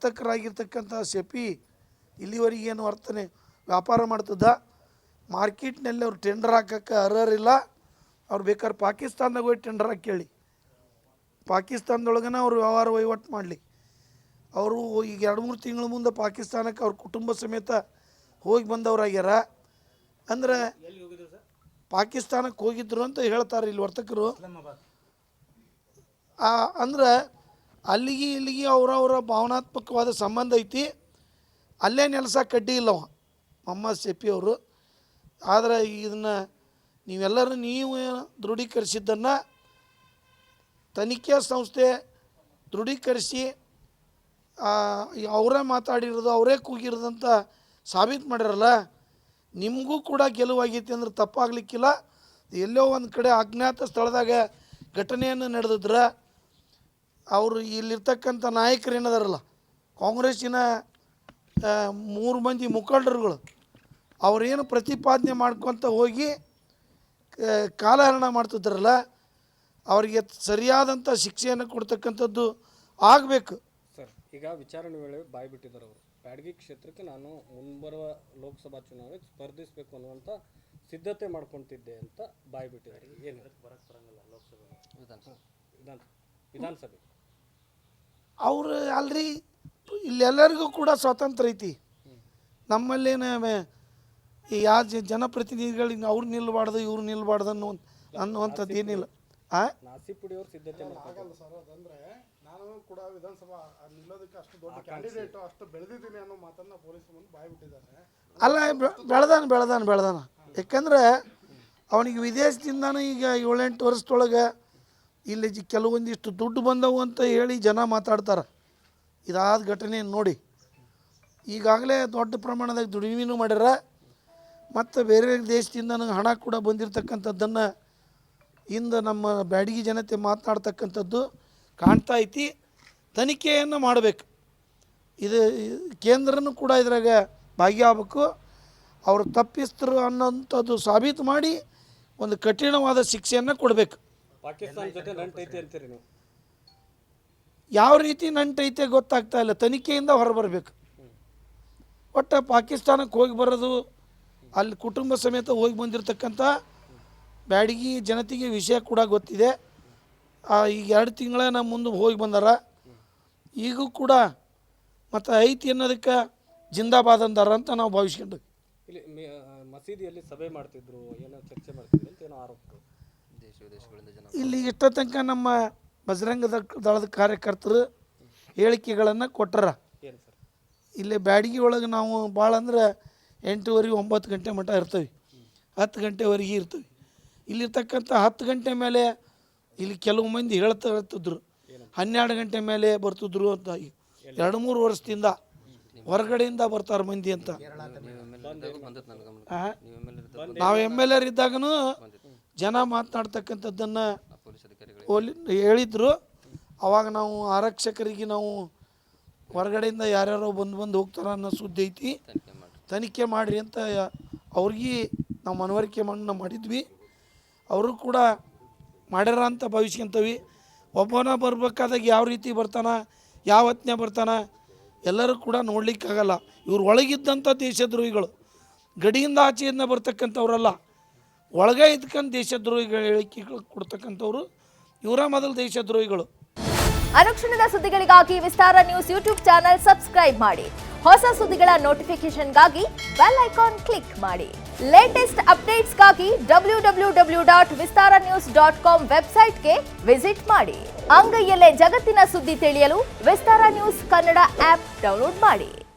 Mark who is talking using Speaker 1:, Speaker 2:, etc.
Speaker 1: ವರ್ತಕರಾಗಿರ್ತಕ್ಕಂಥ ಶೆಫಿ ಇಲ್ಲಿವರೆಗೆ ಏನು ವರ್ತನೆ ವ್ಯಾಪಾರ ಮಾಡ್ತದ ಮಾರ್ಕೆಟ್ನಲ್ಲಿ ಅವ್ರು ಟೆಂಡರ್ ಹಾಕೋಕ್ಕೆ ಅರ್ಹರಿಲ್ಲ. ಅವ್ರು ಬೇಕಾದ್ರೆ ಪಾಕಿಸ್ತಾನದಾಗ ಹೋಗಿ ಟೆಂಡರ್ ಹಾಕಿ ಕೇಳಿ, ಪಾಕಿಸ್ತಾನದೊಳಗನ ಅವ್ರು ವ್ಯವಹಾರ ವಹಿವಾಟು ಮಾಡಲಿ. ಅವರು ಈಗ 2-3 ತಿಂಗಳ ಮುಂದೆ ಪಾಕಿಸ್ತಾನಕ್ಕೆ ಅವ್ರ ಕುಟುಂಬ ಸಮೇತ ಹೋಗಿ ಬಂದವರಾಗ್ಯಾರ. ಅಂದರೆ ಪಾಕಿಸ್ತಾನಕ್ಕೆ ಹೋಗಿದ್ರು ಅಂತ ಹೇಳ್ತಾರೆ ಇಲ್ಲಿ ವರ್ತಕರು. ಅಂದ್ರೆ ಅಲ್ಲಿಗೆ ಇಲ್ಲಿಗೆ ಅವರವರ ಭಾವನಾತ್ಮಕವಾದ ಸಂಬಂಧ ಐತಿ. ಅಲ್ಲೇ ನೆಲಸ ಕಡ್ಡಿ ಇಲ್ಲವ ಮೊಹಮ್ಮದ್ ಶೆಫಿ ಅವರು. ಆದರೆ ಇದನ್ನು ನೀವೆಲ್ಲರೂ ನೀವು ದೃಢೀಕರಿಸಿದ್ದನ್ನು ತನಿಖೆ ಸಂಸ್ಥೆ ದೃಢೀಕರಿಸಿ ಅವರೇ ಮಾತಾಡಿರೋದು ಅವರೇ ಕೂಗಿರೋದಂತ ಸಾಬೀತು ಮಾಡಿರಲ್ಲ, ನಿಮಗೂ ಕೂಡ ಗೆಲುವಾಗೈತಿ ಅಂದ್ರೆ ತಪ್ಪಾಗಲಿಕ್ಕಿಲ್ಲ. ಎಲ್ಲೋ ಒಂದು ಕಡೆ ಅಜ್ಞಾತ ಸ್ಥಳದಾಗ ಘಟನೆಯನ್ನು ನಡೆದಿದ್ರೆ ಅವರು ಇಲ್ಲಿರ್ತಕ್ಕಂಥ ನಾಯಕರು ಏನದಾರಲ್ಲ, ಕಾಂಗ್ರೆಸ್ಸಿನ 3 ಮಂದಿ ಮುಖಂಡರುಗಳು ಅವರೇನು ಪ್ರತಿಪಾದನೆ ಮಾಡ್ಕೊತ ಹೋಗಿ ಕಾಲಹರಣ ಮಾಡ್ತಿದ್ರಲ್ಲ, ಅವರಿಗೆ ಸರಿಯಾದಂಥ ಶಿಕ್ಷೆಯನ್ನು ಕೊಡ್ತಕ್ಕಂಥದ್ದು ಆಗಬೇಕು.
Speaker 2: ಸರ್, ಈಗ ವಿಚಾರಣೆ ವೇಳೆ ಬಾಯಿ ಬಿಟ್ಟಿದ್ದಾರೆ ಅವರು, ಬ್ಯಾಡಗಿ ಕ್ಷೇತ್ರಕ್ಕೆ ನಾನು ಮುಂಬರುವ ಲೋಕಸಭಾ ಚುನಾವಣೆಗೆ ಸ್ಪರ್ಧಿಸಬೇಕು ಅನ್ನುವಂಥ ಸಿದ್ಧತೆ ಮಾಡ್ಕೊತಿದ್ದೆ ಅಂತ ಬಾಯಿ ಬಿಟ್ಟಿದ್ದಾರೆ. ಏನು ಬರಕ್ಕೆ ಬರಂಗಿಲ್ಲ ಲೋಕಸಭೆ ವಿಧಾನಸಭೆ
Speaker 1: ಅವರು ಅಲ್ರಿ, ಇಲ್ಲೆಲ್ಲರಿಗೂ ಕೂಡ ಸ್ವಾತಂತ್ರ್ಯ ಐತಿ. ನಮ್ಮಲ್ಲೇನು ಯಾವ ಜನಪ್ರತಿನಿಧಿಗಳಿಗೆ ಅವ್ರು ನಿಲ್ಲಬಾರ್ದು ಇವ್ರು ನಿಲ್ಲಬಾರ್ದು ಅನ್ನುವಂಥದ್ದು ಏನಿಲ್ಲ.
Speaker 2: ನಾಸಿಪುಡಿ ಅವರು ಸಿದ್ಧತೆ ಆಗಲ್ಲ
Speaker 3: ಸರ್. ಅದಂದ್ರೆ ನಾನು ಕೂಡ ವಿಧಾನಸಭಾ ನಿಲ್ಲೋದಕ್ಕೆ ಅಷ್ಟು ದೊಡ್ಡ ಕ್ಯಾಂಡಿಡೇಟ್ ಅಷ್ಟು ಬೆಳೆದಿದ್ದೀನಿ ಅನ್ನೋ ಮಾತನ್ನ ಪೊಲೀಸ್ ಮುಂದೆ ಬಾಯಿ ಬಿಟ್ಟಿದ್ದಾರೆ.
Speaker 1: ಅಲ್ಲ, ಬೆಳೆದಾನ. ಯಾಕಂದ್ರೆ ಅವನಿಗೆ ವಿದೇಶದಿಂದಾನು ಈಗ 7-8 ವರ್ಷದೊಳಗೆ ಇಲ್ಲಿ ಕೆಲವೊಂದಿಷ್ಟು ದುಡ್ಡು ಬಂದವು ಅಂತ ಹೇಳಿ ಜನ ಮಾತಾಡ್ತಾರೆ. ಇದಾದ ಘಟನೆ ನೋಡಿ ಈಗಾಗಲೇ ದೊಡ್ಡ ಪ್ರಮಾಣದಾಗ ದುಡಿಮೆನೂ ಮಾಡ್ಯಾರ. ಮತ್ತು ಬೇರೆ ದೇಶದಿಂದ ಹಣ ಕೂಡ ಬಂದಿರತಕ್ಕಂಥದ್ದನ್ನು ಇಂದು ನಮ್ಮ ಬ್ಯಾಡಗಿ ಜನತೆ ಮಾತನಾಡ್ತಕ್ಕಂಥದ್ದು ಕಾಣ್ತಾ ಐತಿ. ತನಿಖೆಯನ್ನು ಮಾಡಬೇಕು. ಇದು ಕೇಂದ್ರನೂ ಕೂಡ ಇದ್ರಾಗ ಭಾಗಿಯಾಗಬೇಕು. ಅವರು ತಪ್ಪಿಸ್ತರು ಅನ್ನೋಂಥದ್ದು ಸಾಬೀತು ಮಾಡಿ ಒಂದು ಕಠಿಣವಾದ ಶಿಕ್ಷೆಯನ್ನು ಕೊಡಬೇಕು.
Speaker 2: ಪಾಕಿಸ್ತಾನ ಜೊತೆ ನಂಟೈತೆ ಅಂತೀರಿ ನೀವು?
Speaker 1: ಯಾವ ರೀತಿ ನಂಟೈತೆ ಗೊತ್ತಾಗ್ತಾ ಇಲ್ಲ. ತನಿಖೆಯಿಂದ ಹೊರಬರಬೇಕು. ಒಟ್ಟು ಪಾಕಿಸ್ತಾನಕ್ಕೆ ಹೋಗಿ ಬರೋದು, ಅಲ್ಲಿ ಕುಟುಂಬ ಸಮೇತ ಹೋಗಿ ಬಂದಿರತಕ್ಕಂಥ ಬ್ಯಾಡಗಿ ಜನತೆಗೆ ವಿಷಯ ಕೂಡ ಗೊತ್ತಿದೆ. ಈಗ 2 ತಿಂಗಳ ನಮ್ಮ ಮುಂದೆ ಹೋಗಿ ಬಂದಾರ. ಈಗೂ ಕೂಡ ಮತ್ತು ಐತಿ ಅನ್ನೋದಕ್ಕೆ ಜಿಂದಾಬಾದ್ ಅಂದಾರ ಅಂತ ನಾವು ಭಾವಿಸ್ಕೊಂಡು
Speaker 2: ಇಲ್ಲಿ ಮಸೀದಿಯಲ್ಲಿ ಸಭೆ ಮಾಡ್ತಿದ್ರು, ಏನೋ ಚರ್ಚೆ ಮಾಡ್ತಿದ್ರು ಅಂತ ಏನೋ ಆರೋಪ.
Speaker 1: ಇಲ್ಲಿ ಇಷ್ಟ ತನಕ ನಮ್ಮ ಬಜರಂಗ ದಳದ ಕಾರ್ಯಕರ್ತರು ಹೇಳಿಕೆಗಳನ್ನು ಕೊಟ್ಟರ.
Speaker 2: ಏನು ಸರ್,
Speaker 1: ಇಲ್ಲಿ ಬ್ಯಾಡಗಿ ಒಳಗೆ ನಾವು ಭಾಳ ಅಂದ್ರೆ 8:30-9 ಗಂಟೆ ಮಟ್ಟ ಇರ್ತೀವಿ, 10 ಗಂಟೆವರೆಗೆ ಇರ್ತೀವಿ. ಇಲ್ಲಿರ್ತಕ್ಕಂಥ 10 ಗಂಟೆ ಮೇಲೆ ಇಲ್ಲಿ ಕೆಲವು ಮಂದಿ ಹೇಳ್ತಿದ್ರು 12 ಗಂಟೆ ಮೇಲೆ ಬರ್ತಿದ್ರು ಅಂತ. 2-3 ವರ್ಷದಿಂದ ಹೊರಗಡೆಯಿಂದ ಬರ್ತಾರೆ ಮಂದಿ ಅಂತ. ನಾವು MLA ಇದ್ದಾಗನೂ ಜನ ಮಾತನಾಡ್ತಕ್ಕಂಥದ್ದನ್ನು ಹೇಳಿದ್ರು. ಅವಾಗ ನಾವು ಆರಕ್ಷಕರಿಗೆ ನಾವು ಹೊರಗಡೆಯಿಂದ ಯಾರ್ಯಾರೋ ಬಂದು ಹೋಗ್ತಾರ ಅನ್ನೋ ಸುದ್ದಿ ಐತಿ, ತನಿಖೆ ಮಾಡಿರಿ ಅಂತ ಅವ್ರಿಗೆ ನಾವು ಮನವರಿಕೆ ಮಾಡಿದ್ವಿ. ಅವರು ಕೂಡ ಮಾಡ್ಯಾರ ಅಂತ ಭಾವಿಸ್ಕೊಂತೀವಿ. ಒಬ್ಬನ ಬರ್ಬೇಕಾದಾಗ ಯಾವ ರೀತಿ ಬರ್ತಾನ, ಯಾವ ಹೊತ್ತಿನ ಬರ್ತಾನ ಎಲ್ಲರೂ ಕೂಡ ನೋಡಲಿಕ್ಕಾಗಲ್ಲ. ಇವ್ರು ಒಳಗಿದ್ದಂಥ ದೇಶದ್ರೋಹಿಗಳು, ಗಡಿಯಿಂದ ಆಚೆಯಿಂದ ಬರ್ತಕ್ಕಂಥವ್ರಲ್ಲ, ಒಳಗೆ ಇದ್ಕೊಂಡು ದೇಶದ್ರೋಹಿಗಳ ಹೇಳಿಕೆಗಳು ಕೊಡ್ತಕ್ಕಂಥವ್ರು ಇವರ ಮೊದಲು ದೇಶದ್ರೋಹಿಗಳು.
Speaker 4: ಅನುಕ್ಷಣದ ಸುದ್ದಿಗಳಿಗಾಗಿ ವಿಸ್ತಾರ ನ್ಯೂಸ್ ಯೂಟ್ಯೂಬ್ ಚಾನೆಲ್ ಸಬ್ಸ್ಕ್ರೈಬ್ ಮಾಡಿ. ಹೊಸ ಸುದ್ದಿಗಳ ನೋಟಿಫಿಕೇಶನ್ಗಾಗಿ ಬೆಲ್ ಐಕಾನ್ ಕ್ಲಿಕ್ ಮಾಡಿ. ಲೇಟೆಸ್ಟ್ ಅಪ್ಡೇಟ್ಸ್ಗಾಗಿ www.vistaranews.com ವೆಬ್ಸೈಟ್ಗೆ ವಿಸಿಟ್ ಮಾಡಿ. ಅಂಗೈಯಲ್ಲೇ ಜಗತ್ತಿನ ಸುದ್ದಿ ತಿಳಿಯಲು ವಿಸ್ತಾರ ನ್ಯೂಸ್ ಕನ್ನಡ ಆಪ್ ಡೌನ್ಲೋಡ್ ಮಾಡಿ.